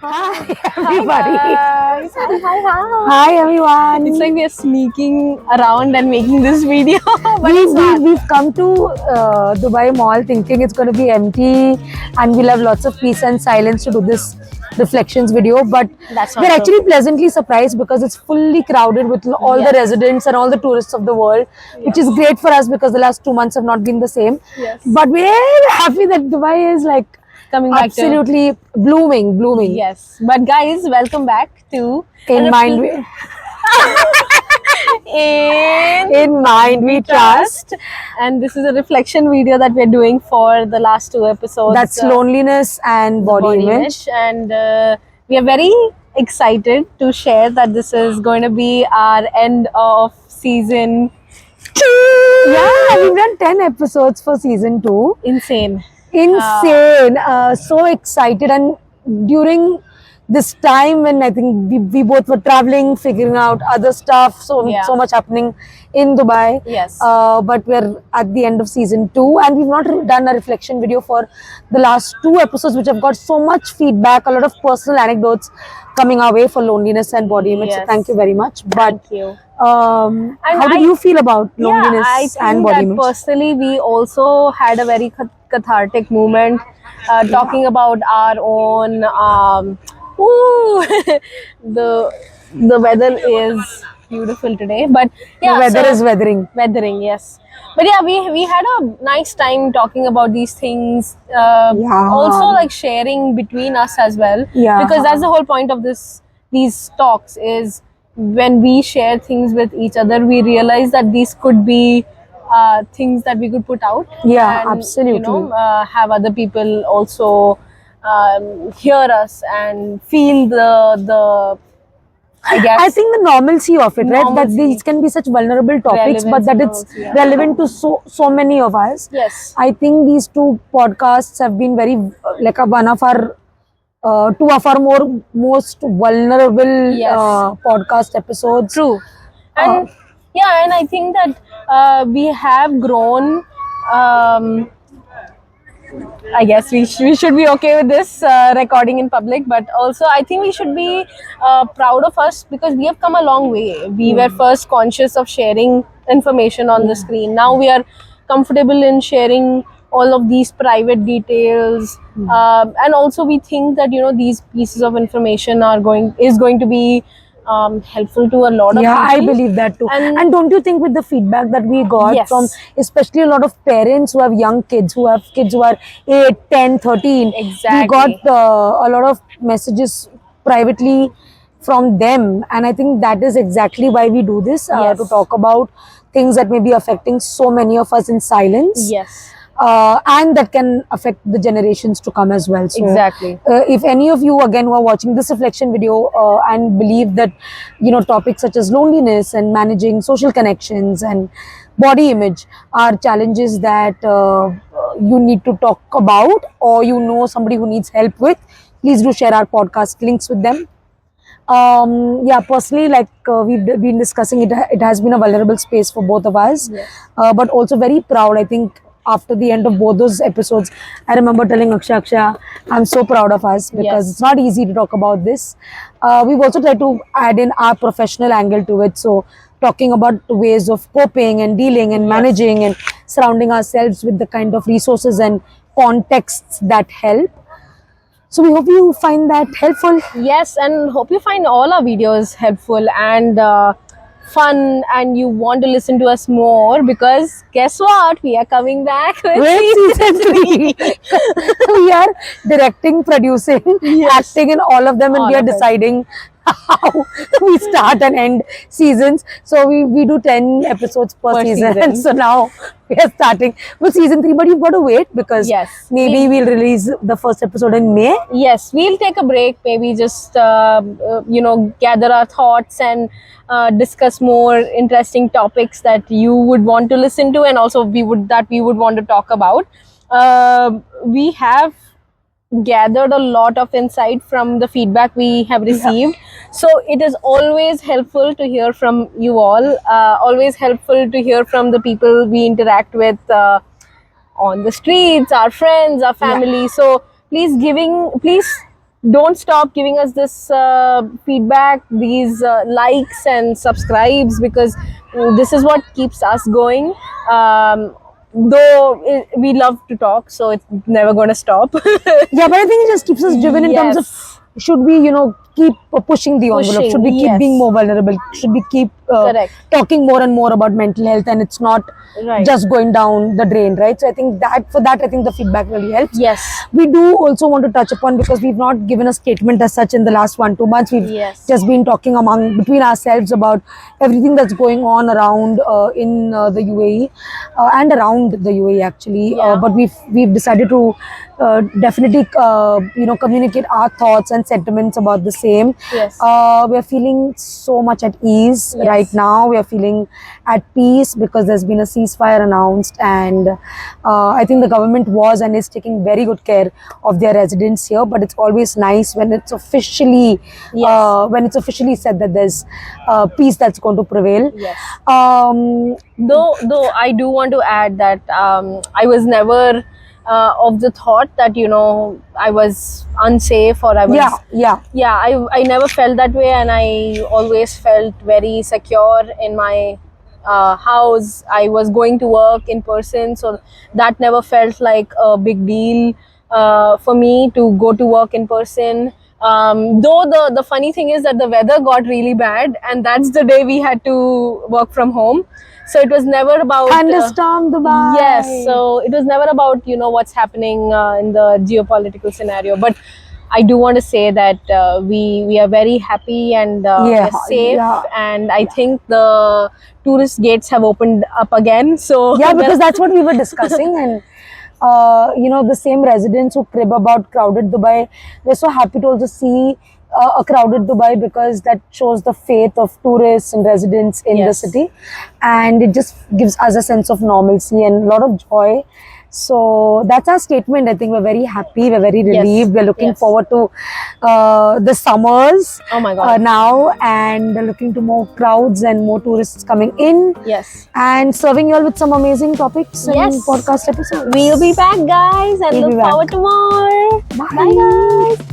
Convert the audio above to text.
Hi everybody. Hi, hi. Hi everyone. It's like we are sneaking around and making this video, but we, it's not. we've come to Dubai Mall thinking it's going to be empty and we'll have lots of peace and silence to do this reflections video. But That's not we're true. actually pleasantly surprised because it's fully crowded with all the Yes. residents and all the tourists of the world, which is great for us because the last 2 months have not been the same. Yes. But we're happy that Dubai is like Coming back absolutely blooming. to yes. But guys, welcome back to In mind, in we trust. and this is a reflection video that we're doing for the last 2 episodes. That's loneliness and body image. And we are very excited to share that this is going to be our end of season 2. Yeah, we've done 10 episodes for season 2. Insane. Insane. So excited. And during this time when I think we both were traveling, figuring out other stuff, so much happening in Dubai. Yes. But we're at the end of season 2 and we've not done a reflection video for the last 2 episodes, which have got so much feedback, a lot of personal anecdotes coming our way for loneliness and body image. So Yes. thank you very much. But Thank you. how did you feel about loneliness I think and body that image? personally we also had a very cathartic moment talking about our own the weather is beautiful today, but yeah, The weather so- is weathering. yes, but yeah, we had a nice time talking about these things, Yeah. also like sharing between us as well, Yeah. because that's the whole point of these talks is when we share things with each other, we realize that these could be things that we could put out. Yeah, and, absolutely. have other people also hear us and feel the I guess I think the normalcy of it, right? That Normalcy. these can be such vulnerable topics, but Relevance that and it's also, yeah. relevant to so many of us. yes, I think these 2 podcasts have been very like one of our 2 of our most vulnerable Yes. podcast episodes. true. And yeah, and I think that we have grown. I guess we should be okay with this recording in public, but also I think we should be proud of us because we have come a long way. We were first conscious of sharing information on the screen. Now we are comfortable in sharing all of these private details, and also we think that these pieces of information is going to be helpful to a lot of Yeah, I people. believe that too. And- And don't you think with the feedback that we got Yes. from especially a lot of parents who have young kids, who have kids who are 8, 10, 13, Exactly. we got a lot of messages privately from them. And I think that is exactly why we do this, Yes. to talk about things that may be affecting so many of us in silence. Yes, And that can affect the generations to come as well. So, exactly. if any of you again who are watching this reflection video and believe that topics such as loneliness and managing social connections and body image are challenges that you need to talk about, or somebody who needs help with, please do share our podcast links with them. Yeah, personally, like we've been discussing, it has been a vulnerable space for both of us. Yes. But also very proud. I think after the end of both those episodes, I remember telling Akshay, I'm so proud of us because Yes. it's not easy to talk about this. We've also tried to add in our professional angle to it. So talking about ways of coping and dealing and managing and surrounding ourselves with the kind of resources and contexts that help. So we hope you find that helpful. Yes, and hope you find all our videos helpful and fun, and you want to listen to us more because guess what? We are coming back with With season 3. We are directing, producing, acting in all of them, and All we are of it. deciding how we start and end seasons. So we do 10 episodes per season. season. So now we are starting with season 3, but you've got to wait because Yes. maybe we'll release the first episode in May. Yes, we'll take a break, maybe just gather our thoughts and discuss more interesting topics that you would want to listen to, and also we would want to talk about. We have gathered a lot of insight from the feedback we have received, so it is always helpful to hear from you all, always helpful to hear from the people we interact with on the streets, our friends, our family. So please don't stop giving us this feedback, these likes and subscribes, because this is what keeps us going. Though we love to talk, so it's never going to stop. Yeah, but I think it just keeps us driven in terms of, should we, keep pushing the envelope? Pushing, Should we keep yes. being more vulnerable? Should we keep Correct. talking more and more about mental health, and it's not Right. just going down the drain, right? So I think that I think the feedback really helps. Yes. We do also want to touch upon, because we've not given a statement as such in the last 1-2 months. We've Yes. just been talking between ourselves about everything that's going on around in the UAE and around the UAE actually. Yeah. But we've decided to definitely communicate our thoughts and sentiments about the same. Yes. We are feeling so much at ease Yes. right now. We are feeling at peace because there's been a ceasefire announced, and I think the government was and is taking very good care of their residents here. But it's always nice when it's officially said that there's peace that's going to prevail. Yes. Um, Though I do want to add that I was never of the thought that I was unsafe, or I was I never felt that way, and I always felt very secure in my house. I was going to work in person, so that never felt like a big deal for me to go to work in person. Though the funny thing is that the weather got really bad, and that's the day we had to work from home. So it was never about thunderstorm Dubai. Yes, so it was never about what's happening in the geopolitical scenario. But I do want to say that we are very happy and we're safe, and I think the tourist gates have opened up again. So yeah, because that's what we were discussing, and the same residents who crib about crowded Dubai, we're so happy to also see a crowded Dubai, because that shows the faith of tourists and residents in the city, and it just gives us a sense of normalcy and a lot of joy. So that's our statement. I think we're very happy, we're very relieved. We're looking forward to the summers now, and looking to more crowds and more tourists coming in. Yes. And serving you all with some amazing topics and podcast episodes. We'll be back, guys, and look forward to more. Bye, guys.